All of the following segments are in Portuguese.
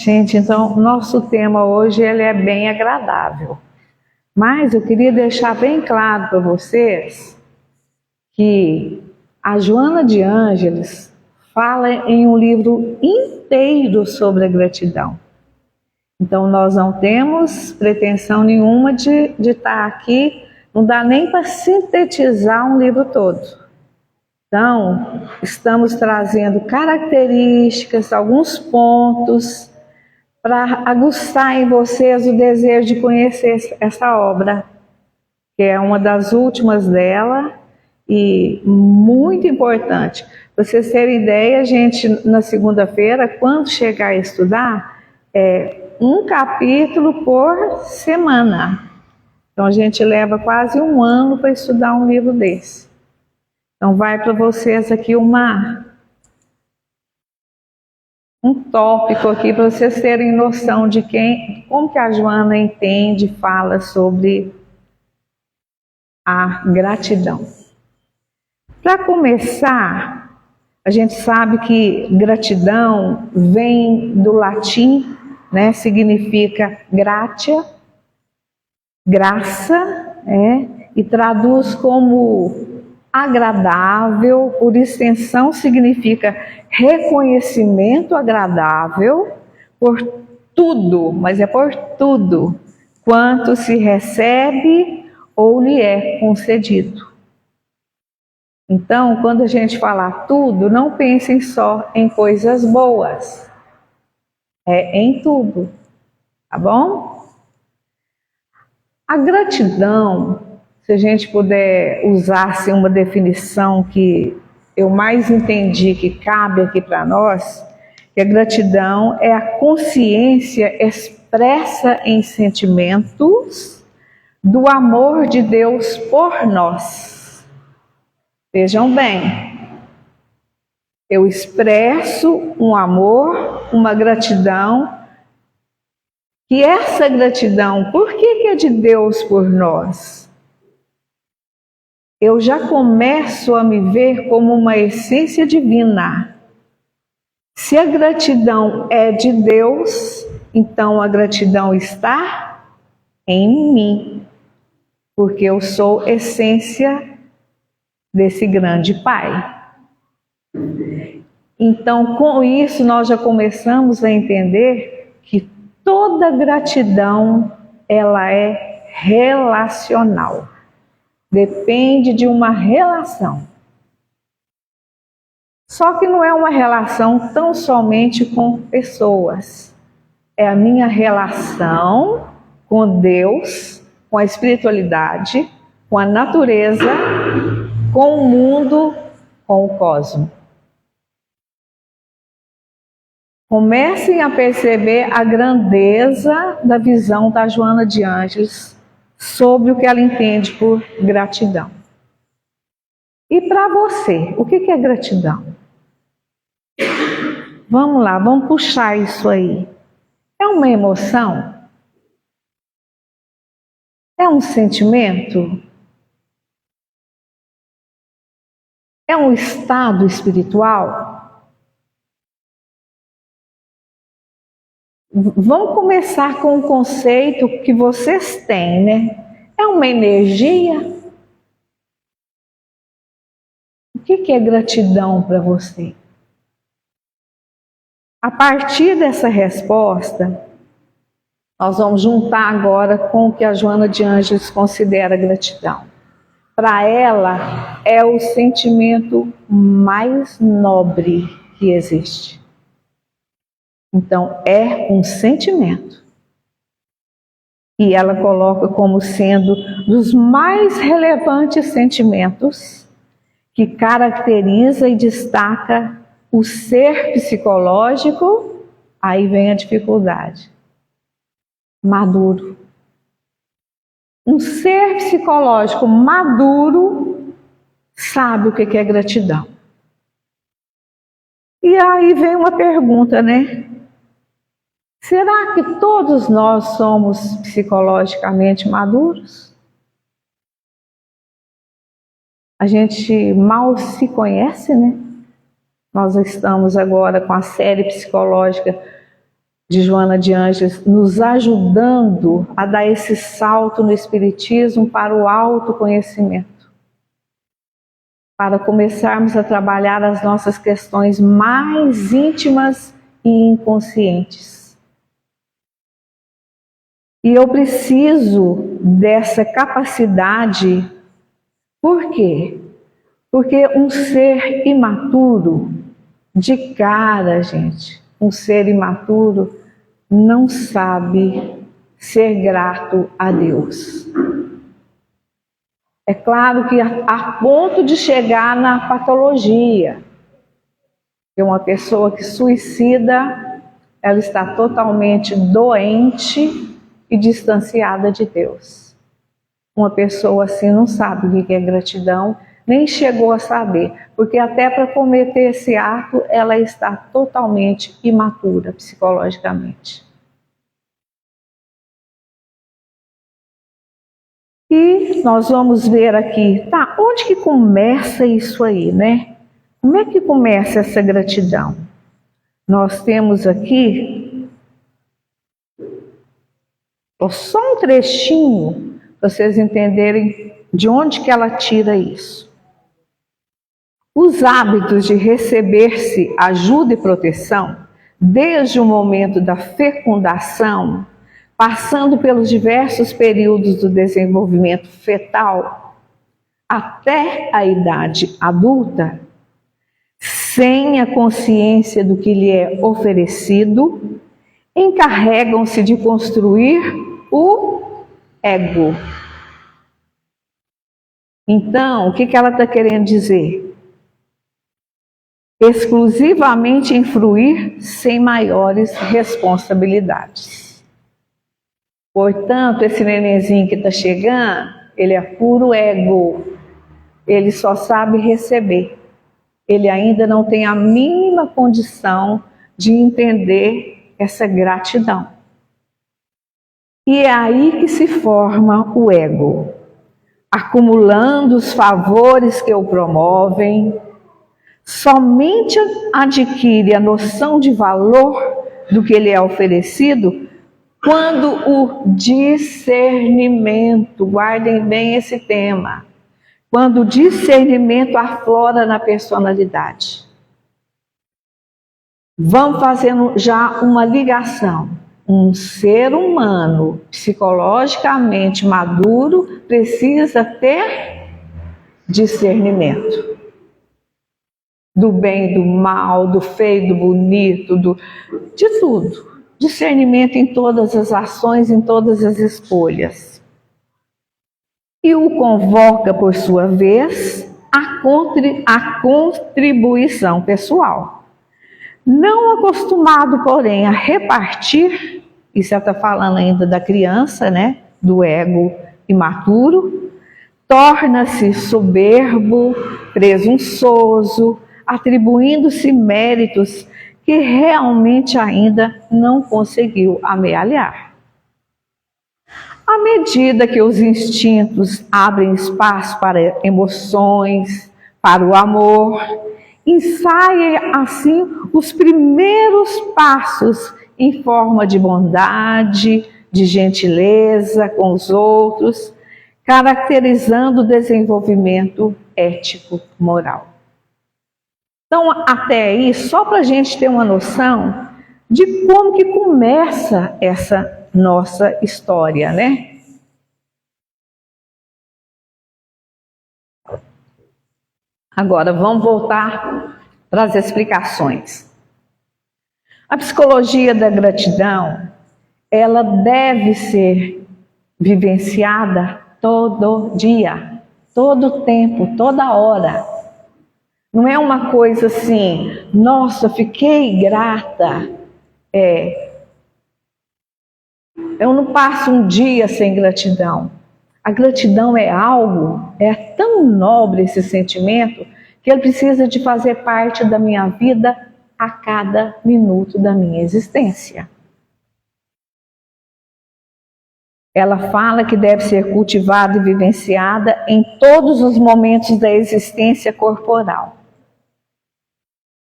Gente, então, nosso tema hoje ele é bem agradável. Mas eu queria deixar bem claro para vocês que a Joana de Ângeles fala em um livro inteiro sobre a gratidão. Então, nós não temos pretensão nenhuma de estar aqui, não dá nem para sintetizar um livro todo. Então, estamos trazendo características, alguns pontos, para aguçar em vocês o desejo de conhecer essa obra, que é uma das últimas dela e muito importante. Para vocês terem ideia, gente, na segunda-feira, quando chegar a estudar, um capítulo por semana. Então a gente leva quase um ano para estudar um livro desse. Então vai para vocês aqui um tópico aqui para vocês terem noção de como que a Joana entende e fala sobre a gratidão. Para começar, a gente sabe que gratidão vem do latim, né? Significa gratia, graça, e traduz como agradável, por extensão significa reconhecimento agradável por tudo, mas é por tudo, quanto se recebe ou lhe é concedido. Então, quando a gente fala tudo, não pensem só em coisas boas, é em tudo, tá bom? A gratidão, se a gente puder usar assim, uma definição que eu mais entendi que cabe aqui para nós, que a gratidão é a consciência expressa em sentimentos do amor de Deus por nós. Vejam bem, eu expresso um amor, uma gratidão, e essa gratidão, por que é de Deus por nós? Eu já começo a me ver como uma essência divina. Se a gratidão é de Deus, então a gratidão está em mim, porque eu sou essência desse grande Pai. Então, com isso, nós já começamos a entender que toda gratidão, ela é relacional. Depende de uma relação. Só que não é uma relação tão somente com pessoas. É a minha relação com Deus, com a espiritualidade, com a natureza, com o mundo, com o cosmos. Comecem a perceber a grandeza da visão da Joana de Ângeles sobre o que ela entende por gratidão. E para você, o que é gratidão? Vamos lá, vamos puxar isso aí. É uma emoção? É um sentimento? É um estado espiritual? Vamos começar com um conceito que vocês têm, né? É uma energia? O que é gratidão para você? A partir dessa resposta, nós vamos juntar agora com o que a Joana de Ângeles considera gratidão. Para ela, é o sentimento mais nobre que existe. Então, é um sentimento. E ela coloca como sendo dos mais relevantes sentimentos que caracteriza e destaca o ser psicológico, aí vem a dificuldade, maduro. Um ser psicológico maduro sabe o que é gratidão. E aí vem uma pergunta, né? Será que todos nós somos psicologicamente maduros? A gente mal se conhece, né? Nós estamos agora com a série psicológica de Joana de Ângeles, nos ajudando a dar esse salto no Espiritismo para o autoconhecimento, para começarmos a trabalhar as nossas questões mais íntimas e inconscientes. E eu preciso dessa capacidade. Por quê? Porque um ser imaturo, de cara, gente, um ser imaturo não sabe ser grato a Deus. É claro que a ponto de chegar na patologia. Que uma pessoa que suicida, ela está totalmente doente e distanciada de Deus. Uma pessoa assim não sabe o que é gratidão, nem chegou a saber, porque até para cometer esse ato, ela está totalmente imatura psicologicamente. E nós vamos ver aqui, tá, onde que começa isso aí, né? Como é que começa essa gratidão? Nós temos aqui só um trechinho para vocês entenderem de onde que ela tira isso. Os hábitos de receber-se ajuda e proteção, desde o momento da fecundação, passando pelos diversos períodos do desenvolvimento fetal, até a idade adulta, sem a consciência do que lhe é oferecido, encarregam-se de construir o ego. Então, o que ela está querendo dizer? Exclusivamente influir sem maiores responsabilidades. Portanto, esse nenenzinho que está chegando, ele é puro ego. Ele só sabe receber. Ele ainda não tem a mínima condição de entender essa gratidão. E é aí que se forma o ego, acumulando os favores que o promovem. Somente adquire a noção de valor do que lhe é oferecido quando o discernimento, guardem bem esse tema, quando o discernimento aflora na personalidade. Vamos fazendo já uma ligação. Um ser humano psicologicamente maduro precisa ter discernimento. Do bem, do mal, do feio, do bonito, de tudo. Discernimento em todas as ações, em todas as escolhas. E o convoca, por sua vez, a contribuição pessoal. Não acostumado, porém, a repartir, isso ela está falando ainda da criança, né? Do ego imaturo, torna-se soberbo, presunçoso, atribuindo-se méritos que realmente ainda não conseguiu amealhar. À medida que os instintos abrem espaço para emoções, para o amor, ensaia assim os primeiros passos em forma de bondade, de gentileza com os outros, caracterizando o desenvolvimento ético-moral. Então, até aí, só para a gente ter uma noção de como que começa essa nossa história, né? Agora, vamos voltar para as explicações. A psicologia da gratidão, ela deve ser vivenciada todo dia, todo tempo, toda hora. Não é uma coisa assim, nossa, fiquei grata. Eu não passo um dia sem gratidão. A gratidão é algo, é tão nobre esse sentimento, que ele precisa de fazer parte da minha vida a cada minuto da minha existência. Ela fala que deve ser cultivada e vivenciada em todos os momentos da existência corporal.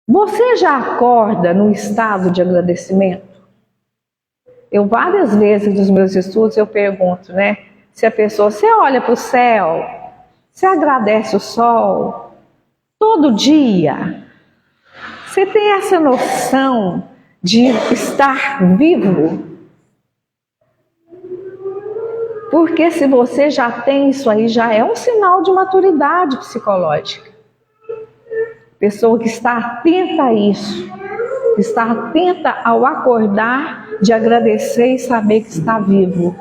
Você já acorda no estado de agradecimento? Eu várias vezes nos meus estudos eu pergunto, né? Se a pessoa, você olha para o céu, você agradece o sol todo dia, você tem essa noção de estar vivo? Porque se você já tem isso aí, já é um sinal de maturidade psicológica. Pessoa que está atenta a isso, que está atenta ao acordar, de agradecer e saber que está vivo.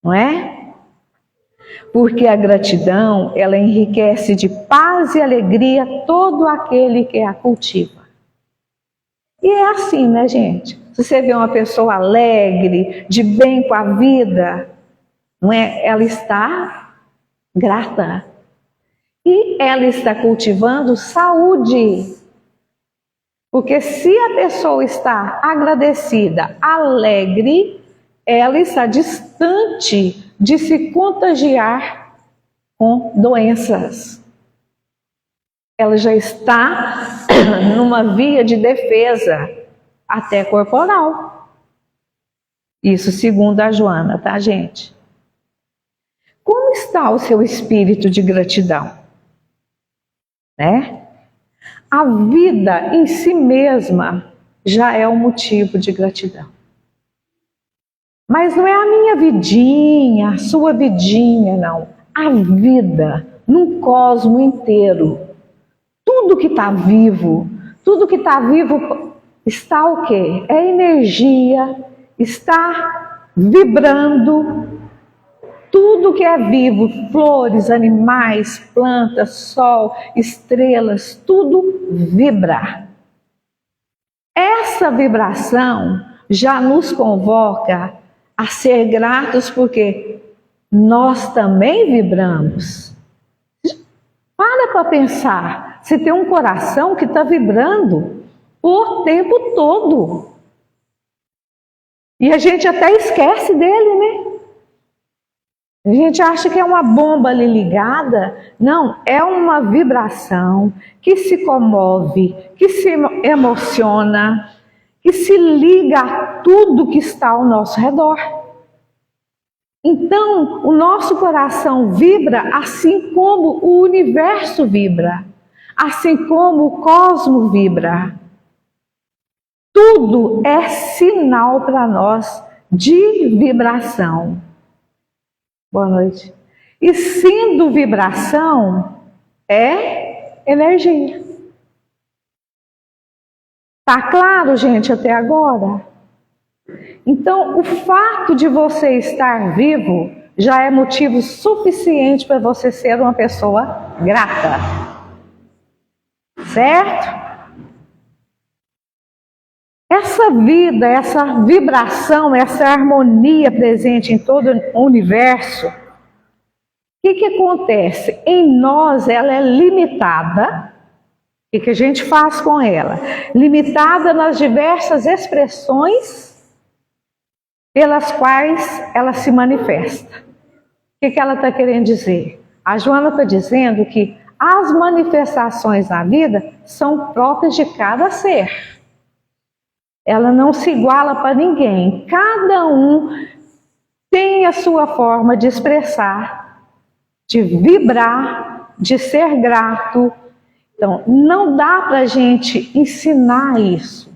Não é? Porque a gratidão, ela enriquece de paz e alegria todo aquele que a cultiva. E é assim, né, gente? Se você vê uma pessoa alegre, de bem com a vida, não é? Ela está grata. E ela está cultivando saúde. Porque se a pessoa está agradecida, alegre, ela está distante de se contagiar com doenças. Ela já está numa via de defesa, até corporal. Isso segundo a Joana, tá, gente? Como está o seu espírito de gratidão? Né? A vida em si mesma já é um motivo de gratidão. Mas não é a minha vidinha, a sua vidinha, não. A vida num cosmo inteiro. Tudo que está vivo está o quê? É energia, está vibrando. Tudo que é vivo, flores, animais, plantas, sol, estrelas, tudo vibra. Essa vibração já nos convoca a ser gratos porque nós também vibramos. Para pensar, você tem um coração que está vibrando o tempo todo. E a gente até esquece dele, né? A gente acha que é uma bomba ali ligada. Não, é uma vibração que se comove, que se emociona, que se liga a tudo que está ao nosso redor. Então, o nosso coração vibra assim como o universo vibra, assim como o cosmo vibra. Tudo é sinal para nós de vibração. Boa noite. E sendo vibração, é energia. Tá claro, gente, até agora? Então, o fato de você estar vivo já é motivo suficiente para você ser uma pessoa grata. Certo? Essa vida, essa vibração, essa harmonia presente em todo o universo, o que acontece? Em nós ela é limitada. O que a gente faz com ela? Limitada nas diversas expressões pelas quais ela se manifesta. O que ela está querendo dizer? A Joana está dizendo que as manifestações na vida são próprias de cada ser. Ela não se iguala para ninguém. Cada um tem a sua forma de expressar, de vibrar, de ser grato. Então, não dá para a gente ensinar isso.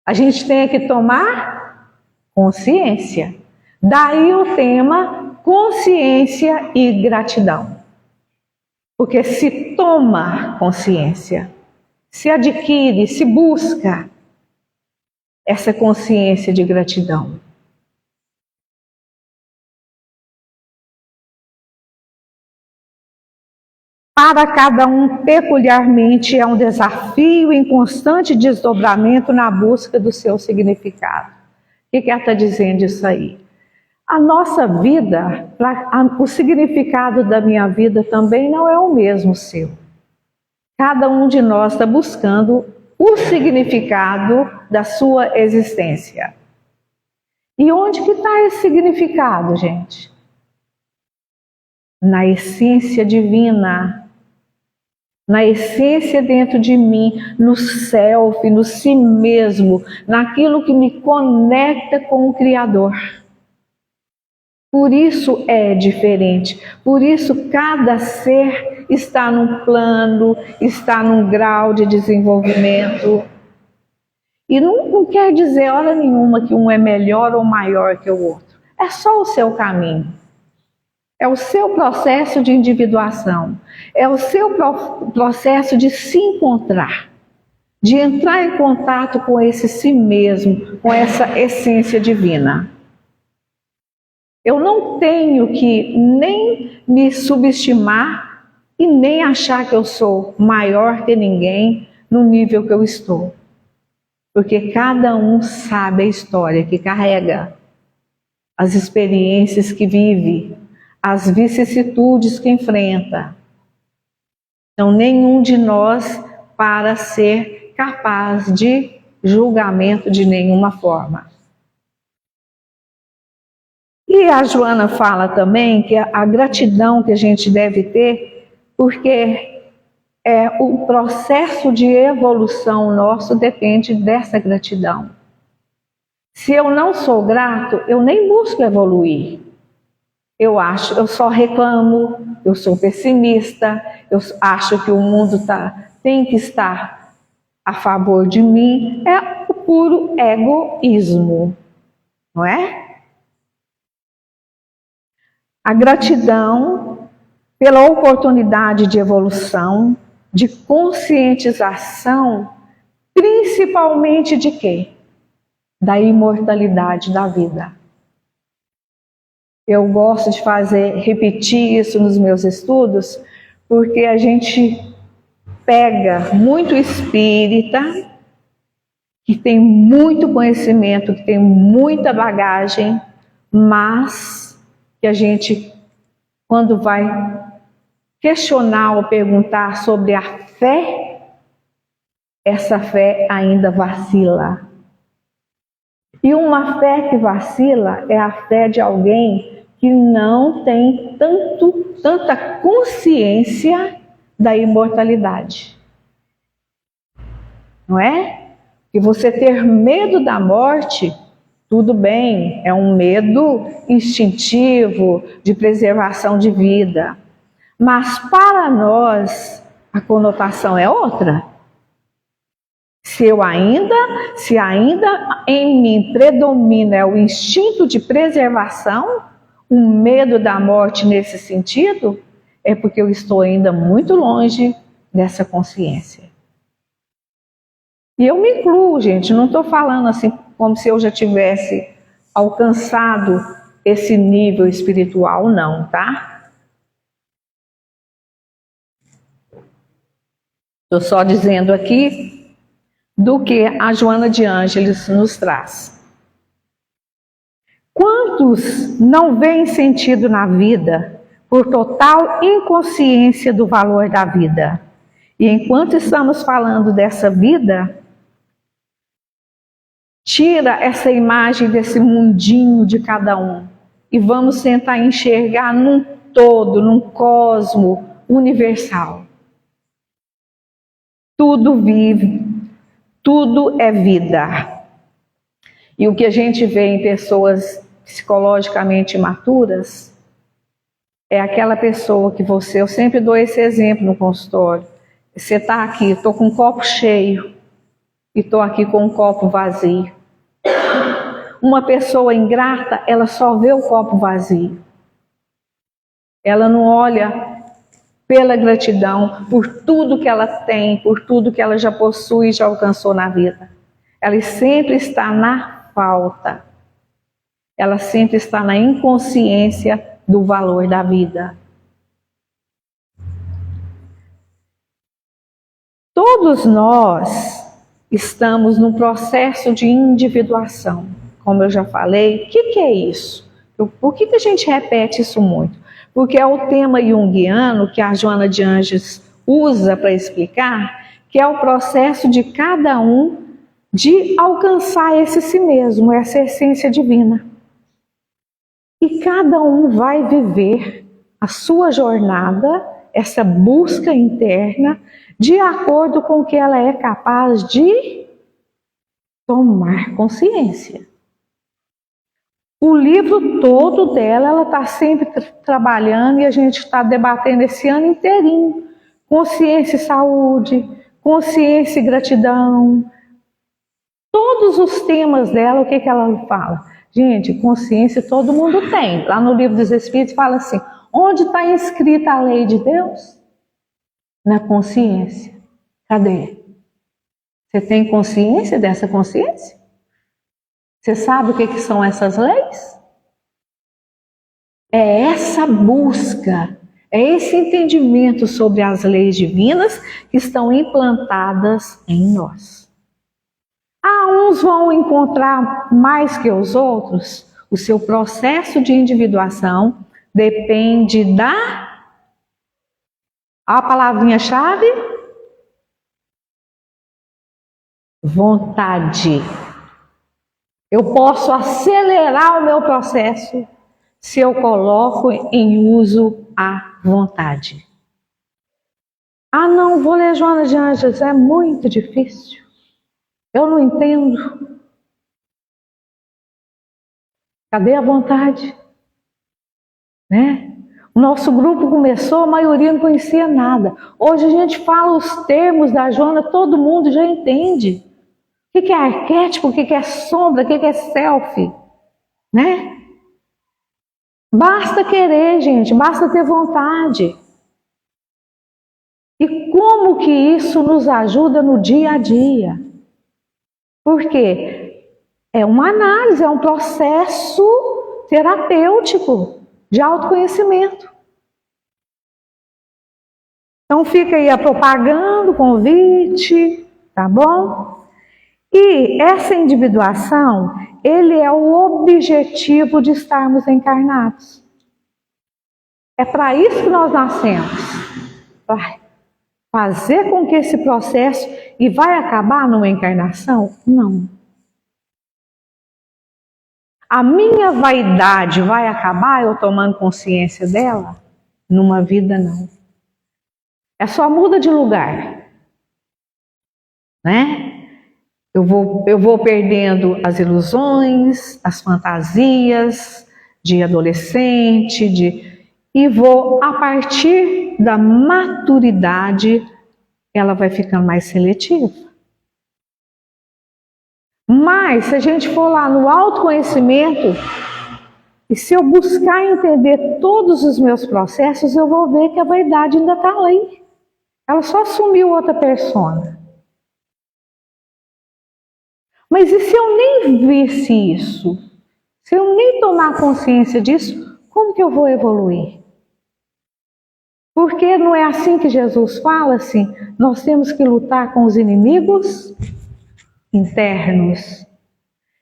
A gente tem que tomar consciência. Daí o tema consciência e gratidão. Porque se toma consciência, se adquire, se busca essa consciência de gratidão. Para cada um, peculiarmente, é um desafio em constante desdobramento na busca do seu significado. O que ela está dizendo isso aí? A nossa vida, o significado da minha vida também não é o mesmo seu. Cada um de nós está buscando o significado da sua existência. E onde que está esse significado, gente? Na essência divina. na essência dentro de mim, no self, no si mesmo, naquilo que me conecta com o Criador. Por isso é diferente, por isso cada ser está num plano, está num grau de desenvolvimento. E não quer dizer hora nenhuma que um é melhor ou maior que o outro. É só o seu caminho. É o seu processo de individuação. É o seu processo de se encontrar. De entrar em contato com esse si mesmo, com essa essência divina. Eu não tenho que nem me subestimar e nem achar que eu sou maior que ninguém no nível que eu estou. Porque cada um sabe a história que carrega, as experiências que vive, as vicissitudes que enfrenta. Então, nenhum de nós para ser capaz de julgamento de nenhuma forma. E a Joana fala também que a gratidão que a gente deve ter, porque o processo de evolução nosso depende dessa gratidão. Se eu não sou grato, eu nem busco evoluir. Eu só reclamo, eu sou pessimista, eu acho que o mundo tem que estar a favor de mim. É o puro egoísmo, não é? A gratidão pela oportunidade de evolução, de conscientização, principalmente de quê? Da imortalidade da vida. Eu gosto de repetir isso nos meus estudos, porque a gente pega muito espírita, que tem muito conhecimento, que tem muita bagagem, mas que a gente, quando vai questionar ou perguntar sobre a fé, essa fé ainda vacila. E uma fé que vacila é a fé de alguém que não tem tanta consciência da imortalidade. Não é? E você ter medo da morte, tudo bem, é um medo instintivo de preservação de vida. Mas para nós, a conotação é outra. Se ainda em mim predomina o instinto de preservação, o medo da morte nesse sentido, é porque eu estou ainda muito longe dessa consciência. E eu me incluo, gente, não estou falando assim como se eu já tivesse alcançado esse nível espiritual, não, tá? Estou só dizendo aqui do que a Joana de Ângeles nos traz. Quantos não veem sentido na vida por total inconsciência do valor da vida? E enquanto estamos falando dessa vida, tira essa imagem desse mundinho de cada um e vamos tentar enxergar num todo, num cosmo universal. Tudo vive, tudo é vida. E o que a gente vê em pessoas psicologicamente imaturas é aquela pessoa que eu sempre dou esse exemplo no consultório. Você está aqui, estou com um copo cheio e estou aqui com um copo vazio. Uma pessoa ingrata, ela só vê o copo vazio. Ela não olha pela gratidão, por tudo que ela tem, por tudo que ela já possui e já alcançou na vida. Ela sempre está na falta. Ela sempre está na inconsciência do valor da vida. Todos nós estamos num processo de individuação. Como eu já falei, o que é isso? Por que a gente repete isso muito? Porque é o tema junguiano que a Joana de Ângeles usa para explicar, que é o processo de cada um de alcançar esse si mesmo, essa essência divina. E cada um vai viver a sua jornada essa busca interna de acordo com o que ela é capaz de tomar consciência. O livro todo dela, ela está sempre trabalhando e a gente está debatendo esse ano inteirinho. Consciência e saúde, consciência e gratidão. Todos os temas dela, o que ela fala? Gente, consciência todo mundo tem. Lá no livro dos Espíritos fala assim, onde está inscrita a lei de Deus? Na consciência. Cadê? Você tem consciência dessa consciência? Você sabe o que são essas leis? É essa busca, é esse entendimento sobre as leis divinas que estão implantadas em nós. Uns vão encontrar mais que os outros. O seu processo de individuação depende da... A palavrinha-chave? Vontade. Eu posso acelerar o meu processo se eu coloco em uso a vontade. Não, vou ler Joana de Ângeles, é muito difícil. Eu não entendo. Cadê a vontade? Né? O nosso grupo começou, a maioria não conhecia nada. Hoje a gente fala os termos da Joana, todo mundo já entende. O que é arquétipo, o que é sombra, o que é self, né? Basta querer, gente, basta ter vontade. E como que isso nos ajuda no dia a dia? Porque é uma análise, é um processo terapêutico de autoconhecimento. Então fica aí a propaganda, o convite, tá bom? E essa individuação, ele é o objetivo de estarmos encarnados. É para isso que nós nascemos. Para fazer com que esse processo, e vai acabar numa encarnação? Não. A minha vaidade vai acabar eu tomando consciência dela? Numa vida não. É só muda de lugar. Né? Eu vou perdendo as ilusões, as fantasias de adolescente, e vou, a partir da maturidade, ela vai ficando mais seletiva. Mas, se a gente for lá no autoconhecimento, e se eu buscar entender todos os meus processos, eu vou ver que a vaidade ainda está aí. Ela só assumiu outra persona. Mas e se eu nem visse isso? Se eu nem tomar consciência disso, como que eu vou evoluir? Porque não é assim que Jesus fala assim, nós temos que lutar com os inimigos internos.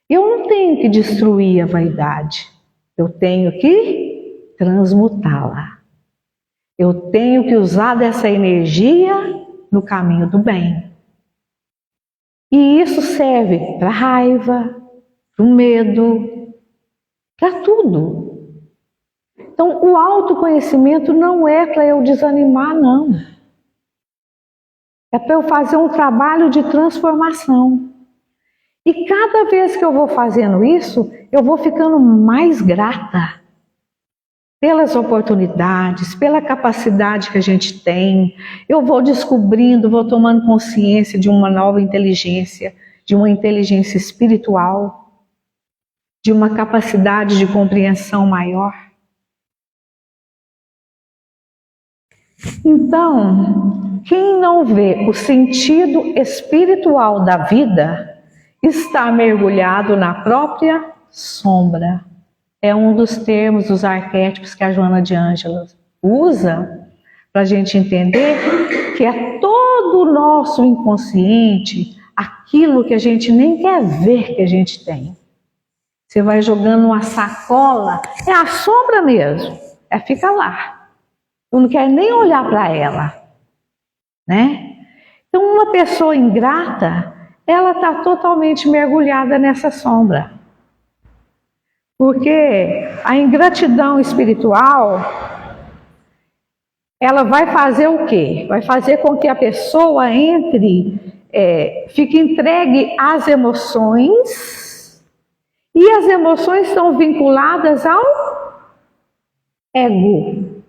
Eu não tenho que destruir a vaidade, eu tenho que transmutá-la. Eu tenho que usar dessa energia no caminho do bem. E isso serve para a raiva, para o medo, para tudo. Então, o autoconhecimento não é para eu desanimar, não. É para eu fazer um trabalho de transformação. E cada vez que eu vou fazendo isso, eu vou ficando mais grata pelas oportunidades, pela capacidade que a gente tem. Eu vou descobrindo, vou tomando consciência de uma nova inteligência, de uma inteligência espiritual, de uma capacidade de compreensão maior. Então, quem não vê o sentido espiritual da vida está mergulhado na própria sombra. É um dos termos, dos arquétipos que a Joana de Ângeles usa para a gente entender que é todo o nosso inconsciente, aquilo que a gente nem quer ver que a gente tem. Você vai jogando uma sacola, é a sombra mesmo, fica lá. Eu não quero nem olhar para ela, né? Então uma pessoa ingrata, ela está totalmente mergulhada nessa sombra. Porque a ingratidão espiritual, ela vai fazer o quê? Vai fazer com que a pessoa fique entregue às emoções, e as emoções estão vinculadas ao ego.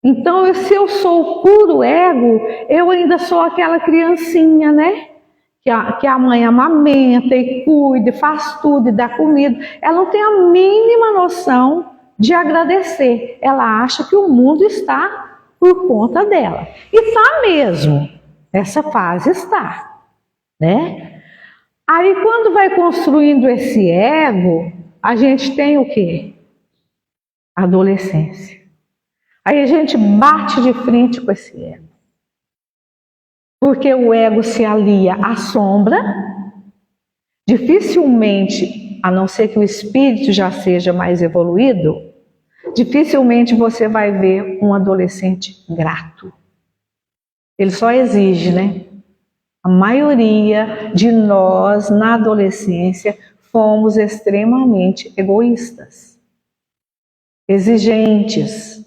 Então, se eu sou puro ego, eu ainda sou aquela criancinha, né? Que a mãe amamenta e cuida, faz tudo e dá comida. Ela não tem a mínima noção de agradecer. Ela acha que o mundo está por conta dela. E está mesmo. Essa fase está, né? Aí, quando vai construindo esse ego, a gente tem o quê? Adolescência. Aí a gente bate de frente com esse ego. Porque o ego se alia à sombra. Dificilmente, a não ser que o espírito já seja mais evoluído, dificilmente você vai ver um adolescente grato. Ele só exige, né? A maioria de nós, na adolescência, fomos extremamente egoístas, exigentes.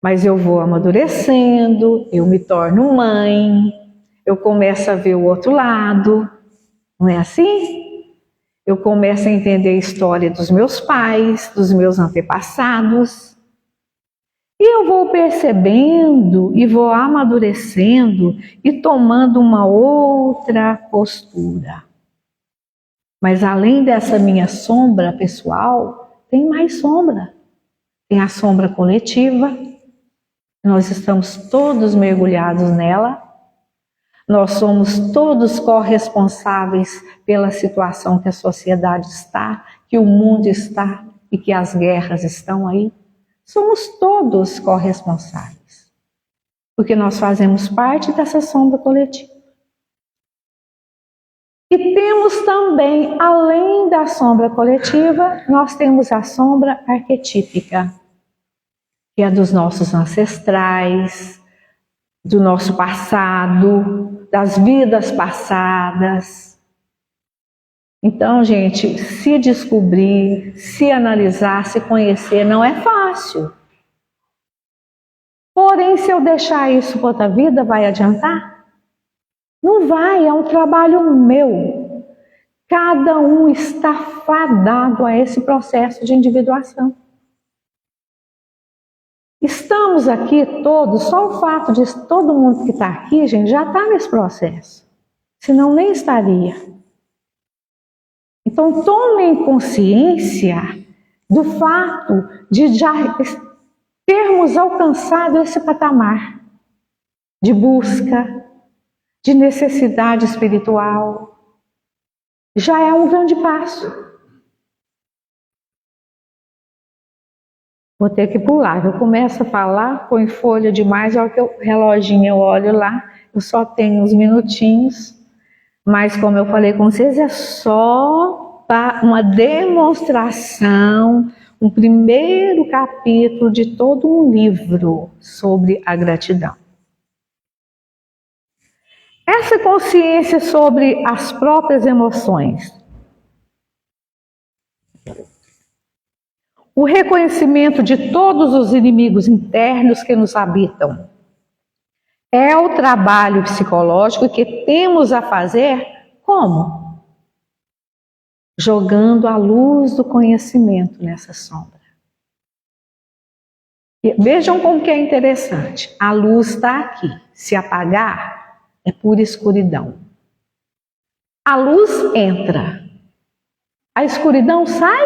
Mas eu vou amadurecendo, eu me torno mãe, eu começo a ver o outro lado, não é assim? Eu começo a entender a história dos meus pais, dos meus antepassados. E eu vou percebendo e vou amadurecendo e tomando uma outra postura. Mas além dessa minha sombra pessoal, tem mais sombra. Tem a sombra coletiva. Nós estamos todos mergulhados nela. Nós somos todos corresponsáveis pela situação que a sociedade está, que o mundo está e que as guerras estão aí. Somos todos corresponsáveis, porque nós fazemos parte dessa sombra coletiva. E temos também, além da sombra coletiva, nós temos a sombra arquetípica, que é dos nossos ancestrais, do nosso passado, das vidas passadas. Então, gente, se descobrir, se analisar, se conhecer, não é fácil. Porém, se eu deixar isso para outra vida, vai adiantar? Não vai, é um trabalho meu. Cada um está fadado a esse processo de individuação. Estamos aqui todos, só o fato de todo mundo que está aqui, gente, já está nesse processo. Senão nem estaria. Então, tomem consciência do fato de já termos alcançado esse patamar de busca, de necessidade espiritual. Já é um grande passo. Vou ter que pular. Eu começo a falar, põe folha demais, a hora que o reloginho eu olho lá, eu só tenho uns minutinhos. Mas como eu falei com vocês, é só uma demonstração, um primeiro capítulo de todo um livro sobre a gratidão. Essa consciência sobre as próprias emoções, o reconhecimento de todos os inimigos internos que nos habitam, é o trabalho psicológico que temos a fazer como? Jogando a luz do conhecimento nessa sombra. E vejam como que é interessante. A luz está aqui. Se apagar, é pura escuridão. A luz entra. A escuridão sai?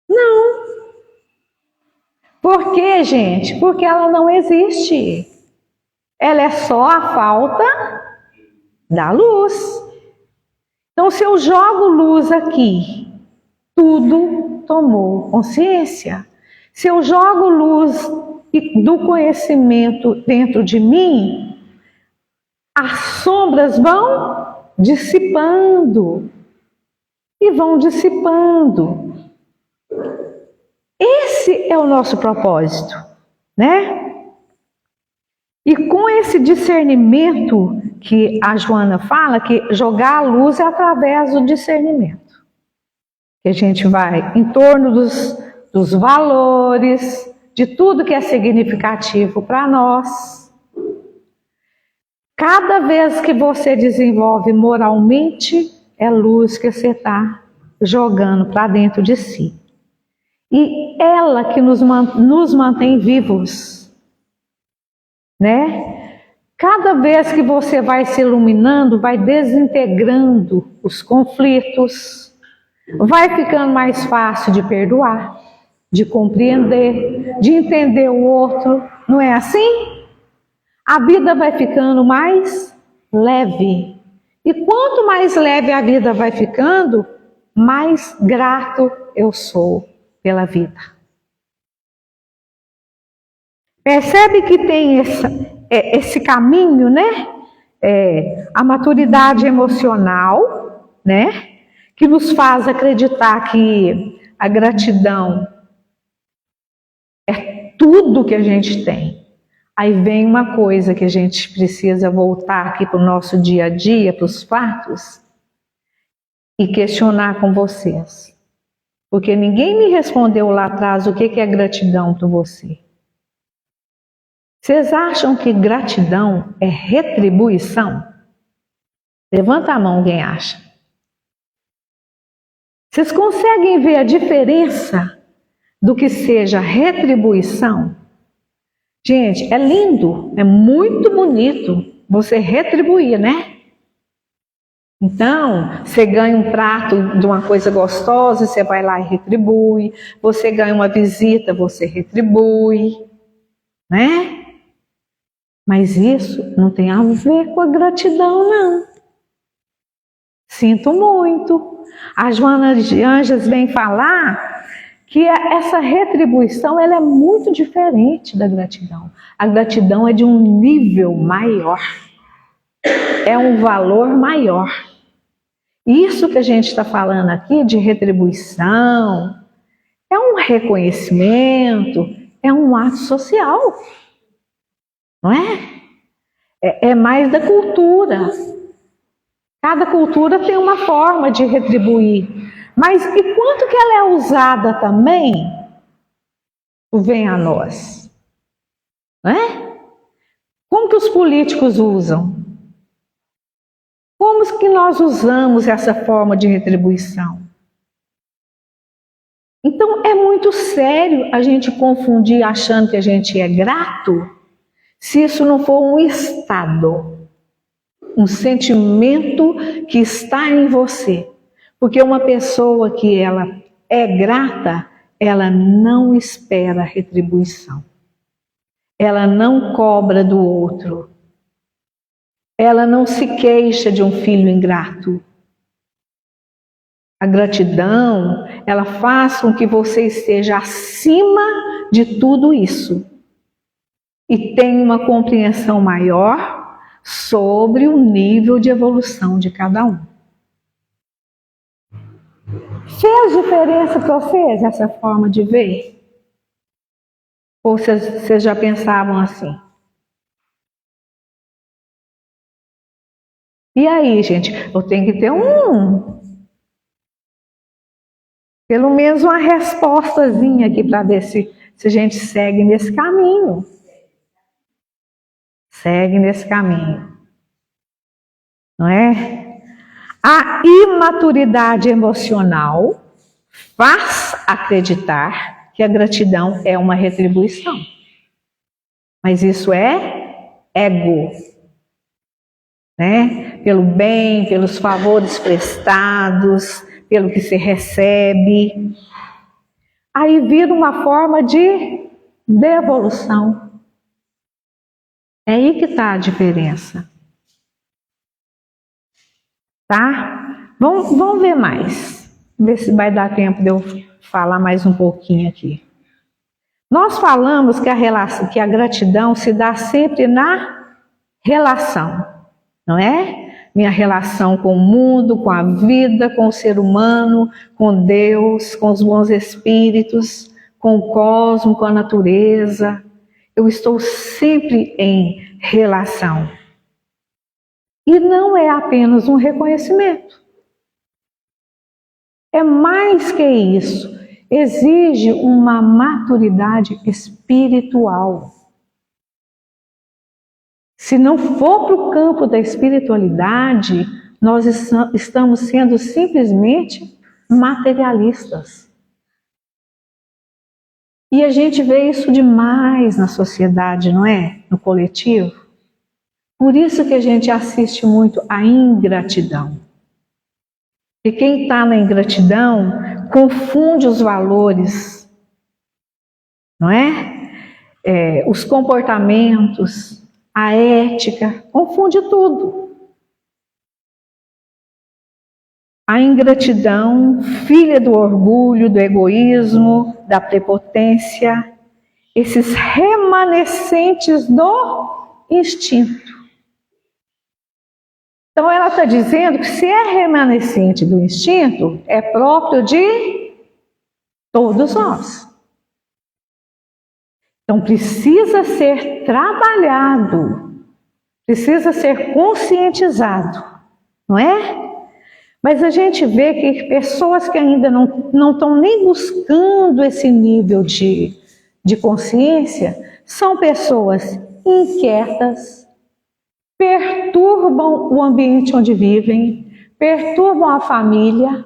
Não. Por quê, gente? Porque ela não existe. Ela é só a falta da luz. Então, se eu jogo luz aqui, tudo tomou consciência. Se eu jogo luz do conhecimento dentro de mim, as sombras vão dissipando. E vão dissipando. Esse é o nosso propósito, né? E com esse discernimento que a Joana fala, que jogar a luz é através do discernimento. Que a gente vai em torno dos dos valores, de tudo que é significativo para nós. Cada vez que você desenvolve moralmente, é luz que você está jogando para dentro de si. E ela que nos mantém vivos, né? Cada vez que você vai se iluminando, vai desintegrando os conflitos, vai ficando mais fácil de perdoar, de compreender, de entender o outro, não é assim? A vida vai ficando mais leve. E quanto mais leve a vida vai ficando, mais grato eu sou pela vida. Percebe que tem esse caminho, né? A maturidade emocional, né? Que nos faz acreditar que a gratidão é tudo que a gente tem. Aí vem uma coisa que a gente precisa voltar aqui para o nosso dia a dia, para os fatos, e questionar com vocês. Porque ninguém me respondeu lá atrás o que é gratidão para você. Vocês acham que gratidão é retribuição? Levanta a mão quem acha. Vocês conseguem ver a diferença do que seja retribuição? Gente, é lindo, é muito bonito você retribuir, né? Então, você ganha um prato de uma coisa gostosa, você vai lá e retribui. Você ganha uma visita, você retribui, né? Mas isso não tem a ver com a gratidão, não. Sinto muito. A Joana de Ângeles vem falar que essa retribuição ela é muito diferente da gratidão. A gratidão é de um nível maior. É um valor maior. Isso que a gente está falando aqui de retribuição é um reconhecimento, é um ato social. Não é? É mais da cultura. Cada cultura tem uma forma de retribuir. Mas e quanto que ela é usada também? Vem a nós. Não é? Como que os políticos usam? Como que nós usamos essa forma de retribuição? Então é muito sério a gente confundir achando que a gente é grato, se isso não for um estado, um sentimento que está em você. Porque uma pessoa que ela é grata, ela não espera retribuição. Ela não cobra do outro. Ela não se queixa de um filho ingrato. A gratidão, ela faz com que você esteja acima de tudo isso. E tenha uma compreensão maior sobre o nível de evolução de cada um. Fez diferença para vocês essa forma de ver? Ou vocês já pensavam assim? E aí, gente, eu tenho que ter pelo menos uma respostazinha aqui para ver se a gente segue nesse caminho. Segue nesse caminho. Não é? A imaturidade emocional faz acreditar que a gratidão é uma retribuição. Mas isso é ego. Né? Pelo bem, pelos favores prestados, pelo que se recebe. Aí vira uma forma de devolução. É aí que está a diferença. Tá? Vamos ver mais. Ver se vai dar tempo de eu falar mais um pouquinho aqui. Nós falamos que a gratidão se dá sempre na relação. Não é? Minha relação com o mundo, com a vida, com o ser humano, com Deus, com os bons espíritos, com o cosmos, com a natureza. Eu estou sempre em relação. E não é apenas um reconhecimento. É mais que isso. exige uma maturidade espiritual. Se não for para o campo da espiritualidade, nós estamos sendo simplesmente materialistas. E a gente vê isso demais na sociedade, não é? No coletivo. Por isso que a gente assiste muito à ingratidão. E quem está na ingratidão confunde os valores, não é? Os comportamentos, a ética, confunde tudo. A ingratidão, filha do orgulho, do egoísmo, da prepotência, esses remanescentes do instinto. Então ela está dizendo que se é remanescente do instinto, é próprio de todos nós. Então precisa ser trabalhado, precisa ser conscientizado, não é? Mas a gente vê que pessoas que ainda não estão nem buscando esse nível de consciência, são pessoas inquietas, perturbam o ambiente onde vivem, perturbam a família.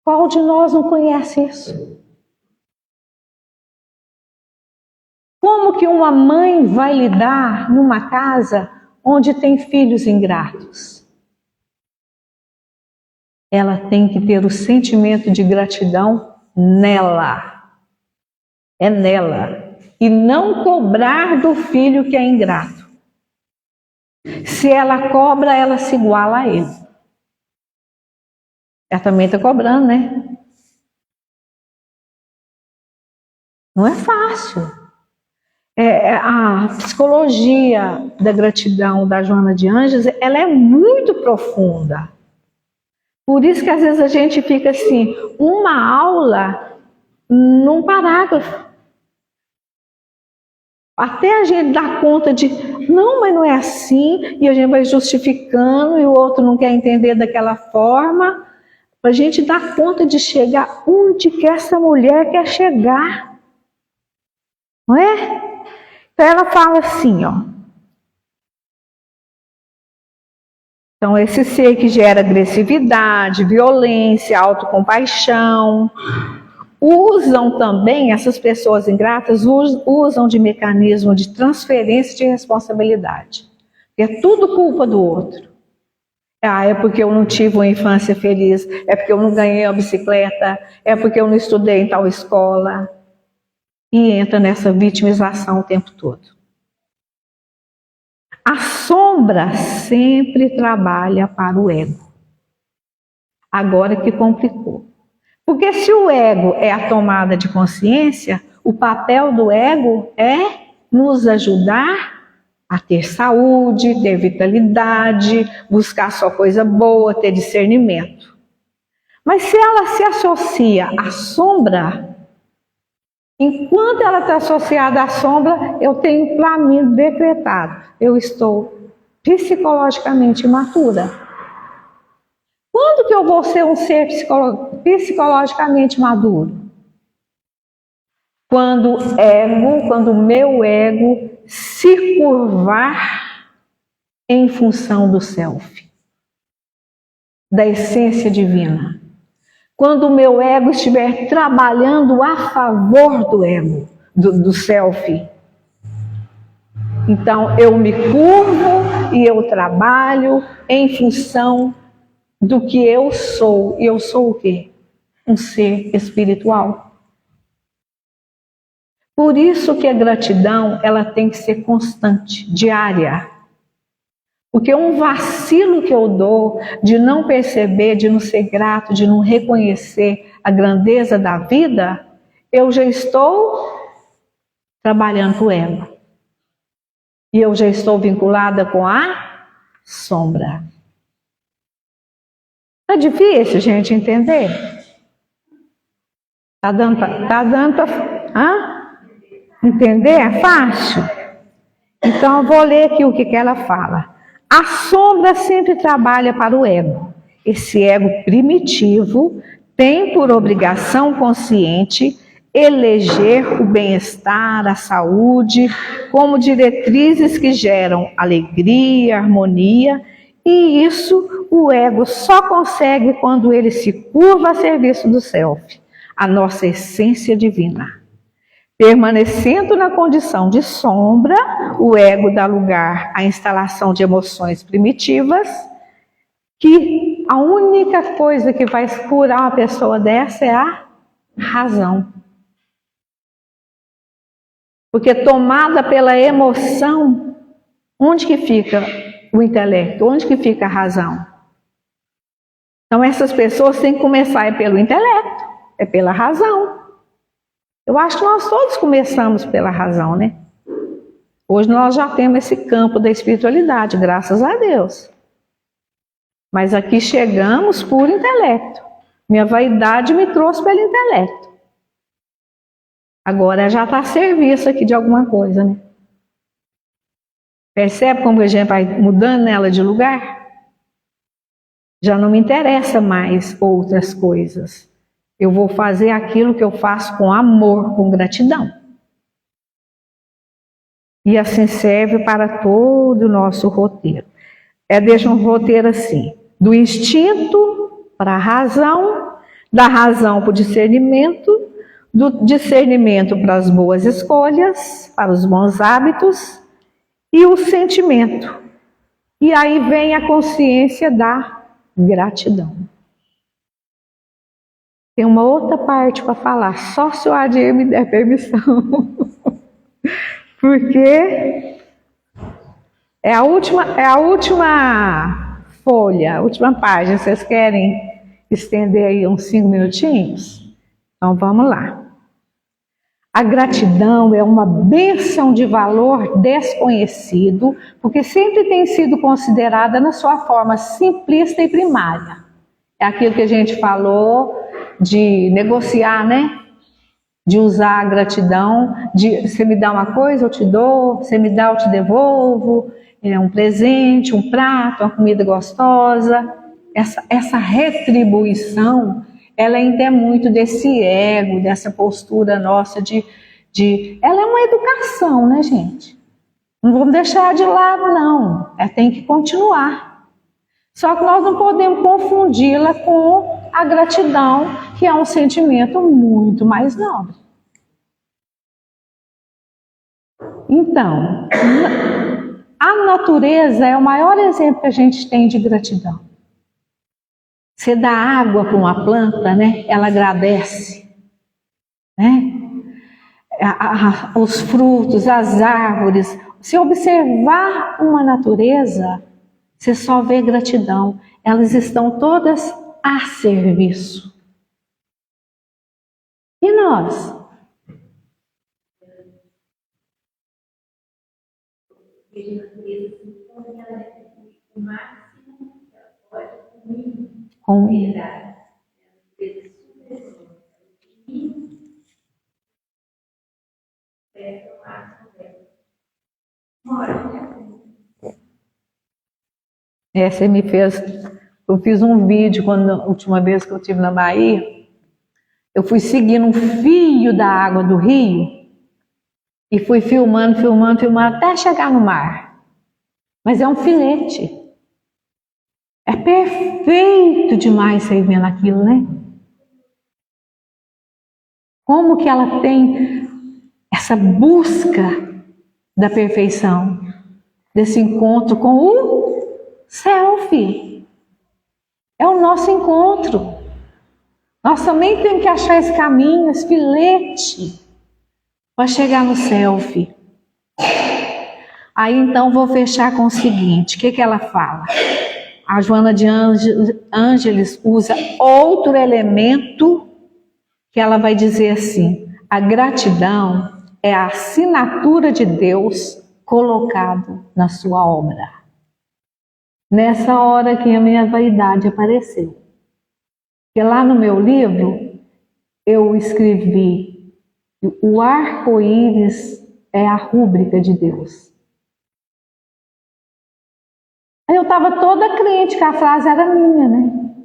Qual de nós não conhece isso? Como que uma mãe vai lidar numa casa onde tem filhos ingratos? Ela tem que ter o sentimento de gratidão nela. É nela. E não cobrar do filho que é ingrato. Se ela cobra, ela se iguala a ele. Ela também está cobrando, né? Não é fácil. A psicologia da gratidão da Joana de Ângeles, ela é muito profunda. Por isso que às vezes a gente fica assim, uma aula num parágrafo. Até a gente dar conta de, não, mas não é assim, e a gente vai justificando e o outro não quer entender daquela forma, para a gente dar conta de chegar onde que essa mulher quer chegar. Não é? Então ela fala assim, ó. Então esse ser que gera agressividade, violência, autocompaixão, usam também, essas pessoas ingratas, usam de mecanismo de transferência de responsabilidade. É tudo culpa do outro. É porque eu não tive uma infância feliz, é porque eu não ganhei a bicicleta, é porque eu não estudei em tal escola. E entra nessa vitimização o tempo todo. A sombra sempre trabalha para o ego. Agora que complicou. Porque se o ego é a tomada de consciência, o papel do ego é nos ajudar a ter saúde, ter vitalidade, buscar só coisa boa, ter discernimento. Mas se ela se associa à sombra, enquanto ela está associada à sombra, eu tenho para mim decretado, eu estou psicologicamente imatura. Quando que eu vou ser um ser psicologicamente maduro? Quando o meu ego se curvar em função do self, da essência divina. Quando o meu ego estiver trabalhando a favor do ego, do self. Então eu me curvo e eu trabalho em função do que eu sou. E eu sou o quê? Um ser espiritual. Por isso que a gratidão, ela tem que ser constante, diária. Porque um vacilo que eu dou de não perceber, de não ser grato, de não reconhecer a grandeza da vida, eu já estou trabalhando com o ego. E eu já estou vinculada com a sombra. É difícil, gente, entender? Tá dando para entender? É fácil? Então eu vou ler aqui o que ela fala. A sombra sempre trabalha para o ego. Esse ego primitivo tem por obrigação consciente eleger o bem-estar, a saúde, como diretrizes que geram alegria, harmonia, e isso o ego só consegue quando ele se curva a serviço do self, a nossa essência divina. Permanecendo na condição de sombra, o ego dá lugar à instalação de emoções primitivas, que a única coisa que vai curar uma pessoa dessa é a razão. Porque tomada pela emoção, onde que fica o intelecto? Onde que fica a razão? Então essas pessoas têm que começar pelo intelecto, é pela razão. Eu acho que nós todos começamos pela razão, né? Hoje nós já temos esse campo da espiritualidade, graças a Deus. Mas aqui chegamos por intelecto. Minha vaidade me trouxe pelo intelecto. Agora já está a serviço aqui de alguma coisa, né? Percebe como a gente vai mudando ela de lugar? Já não me interessa mais outras coisas. Eu vou fazer aquilo que eu faço com amor, com gratidão. E assim serve para todo o nosso roteiro. Deixa um roteiro assim, do instinto para a razão, da razão para o discernimento, do discernimento para as boas escolhas, para os bons hábitos e o sentimento. E aí vem a consciência da gratidão. Tem uma outra parte para falar, só se o Adir me der permissão. Porque é a última folha, a última página. Vocês querem estender aí uns 5 minutinhos? Então vamos lá. A gratidão é uma bênção de valor desconhecido, porque sempre tem sido considerada na sua forma simplista e primária. É aquilo que a gente falou de negociar, né? De usar a gratidão, de você me dá uma coisa, eu te dou, você me dá, eu te devolvo, um presente, um prato, uma comida gostosa. Essa retribuição, ela ainda é muito desse ego, dessa postura nossa ela é uma educação, né, gente? Não vamos deixar de lado, não. Tem que continuar. Só que nós não podemos confundi-la com a gratidão, que é um sentimento muito mais nobre. Então, a natureza é o maior exemplo que a gente tem de gratidão. Você dá água para uma planta, né? Ela agradece, né? Os frutos, as árvores. Se observar uma natureza, você só vê gratidão. Elas estão todas a serviço. E nós? Com você me fez. Eu fiz um vídeo a última vez que eu estive na Bahia. Eu fui seguindo um fio da água do rio e fui filmando até chegar no mar. Mas é um filete. É perfeito demais você ir vendo aquilo, né? Como que ela tem essa busca da perfeição, desse encontro com o self. É o nosso encontro. Nós também temos que achar esse caminho, esse filete, para chegar no self. Aí então vou fechar com o seguinte, o que ela fala? A Joana de Ângeles usa outro elemento que ela vai dizer assim: a gratidão é a assinatura de Deus colocado na sua obra. Nessa hora que a minha vaidade apareceu. Porque lá no meu livro eu escrevi: o arco-íris é a rúbrica de Deus. Aí eu estava toda crente que a frase era minha, né?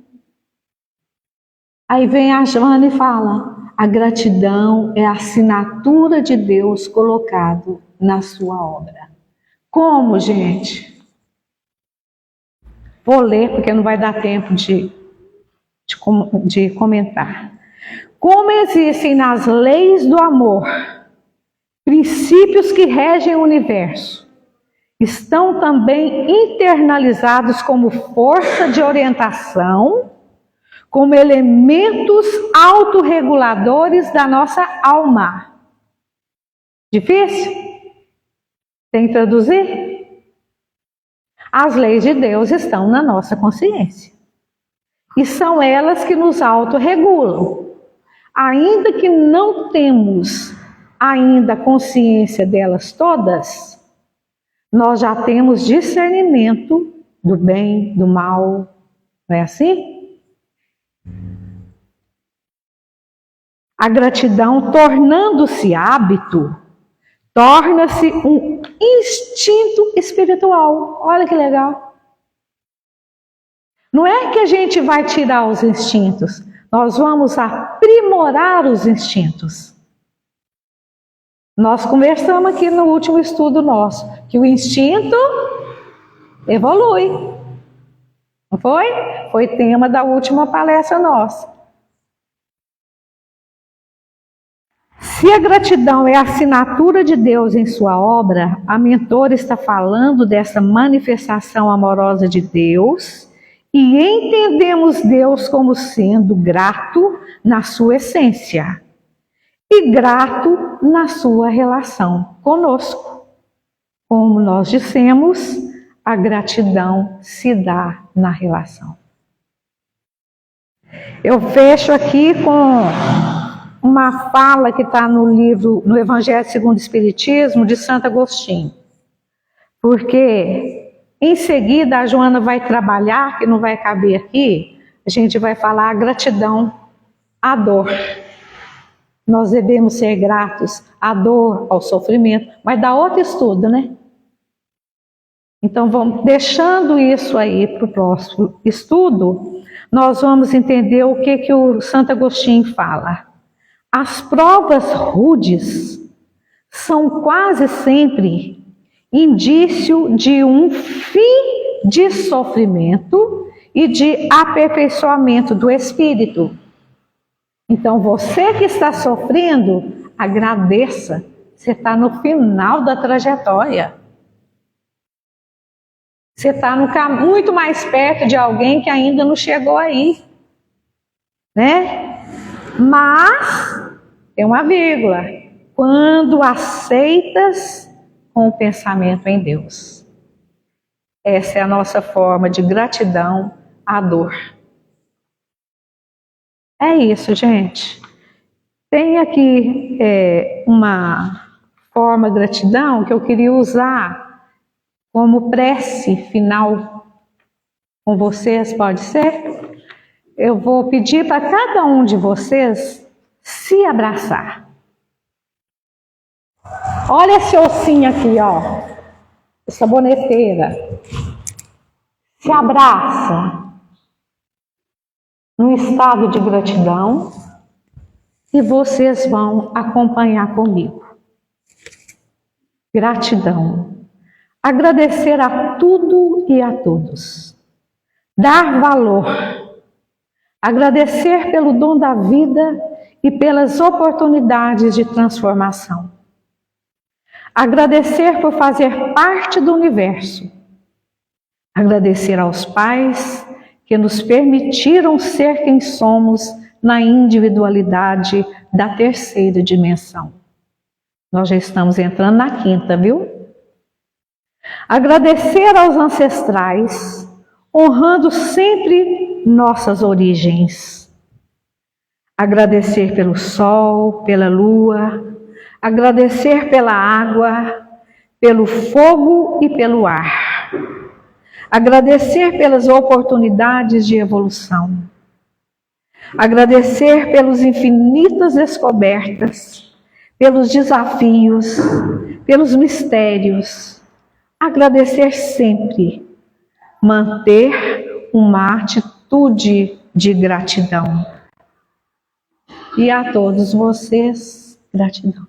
Aí vem a Joana e fala: a gratidão é a assinatura de Deus colocado na sua obra. Como, gente? Vou ler porque não vai dar tempo de comentar. Como existem nas leis do amor princípios que regem o universo, estão também internalizados como força de orientação, como elementos autorreguladores da nossa alma. Difícil? Tem que traduzir? As leis de Deus estão na nossa consciência. E são elas que nos autorregulam. Ainda que não temos ainda consciência delas todas, nós já temos discernimento do bem, do mal. Não é assim? A gratidão, tornando-se hábito, torna-se um instinto espiritual. Olha que legal. Não é que a gente vai tirar os instintos, nós vamos aprimorar os instintos. Nós conversamos aqui no último estudo nosso, que o instinto evolui. Não foi? Foi tema da última palestra nossa. Se a gratidão é a assinatura de Deus em sua obra, a mentora está falando dessa manifestação amorosa de Deus, e entendemos Deus como sendo grato na sua essência e grato na sua relação conosco. Como nós dissemos, a gratidão se dá na relação. Eu fecho aqui com uma fala que está no livro, no Evangelho segundo o Espiritismo, de Santo Agostinho. Porque em seguida a Joana vai trabalhar, que não vai caber aqui, a gente vai falar a gratidão à dor. Nós devemos ser gratos à dor, ao sofrimento, mas dá outro estudo, né? Então vamos deixando isso aí para o próximo estudo, nós vamos entender o que o Santo Agostinho fala. As provas rudes são quase sempre indício de um fim de sofrimento e de aperfeiçoamento do espírito. Então você que está sofrendo, agradeça, você está no final da trajetória. Você está muito mais perto de alguém que ainda não chegou aí, né? Mas, tem uma vírgula, quando aceitas com o pensamento em Deus. Essa é a nossa forma de gratidão à dor. É isso, gente. Tem aqui uma forma de gratidão que eu queria usar como prece final com vocês, pode ser? Eu vou pedir para cada um de vocês se abraçar. Olha esse ossinho aqui, ó. Essa boneteira. Se abraça num estado de gratidão e vocês vão acompanhar comigo. Gratidão. Agradecer a tudo e a todos. Dar valor. Agradecer pelo dom da vida e pelas oportunidades de transformação. Agradecer por fazer parte do universo. Agradecer aos pais que nos permitiram ser quem somos na individualidade da terceira dimensão. Nós já estamos entrando na quinta, viu? Agradecer aos ancestrais, honrando sempre nossas origens. Agradecer pelo sol, pela lua, agradecer pela água, pelo fogo e pelo ar. Agradecer pelas oportunidades de evolução. Agradecer pelas infinitas descobertas, pelos desafios, pelos mistérios. Agradecer sempre. Manter uma atitude de gratidão. E a todos vocês, gratidão.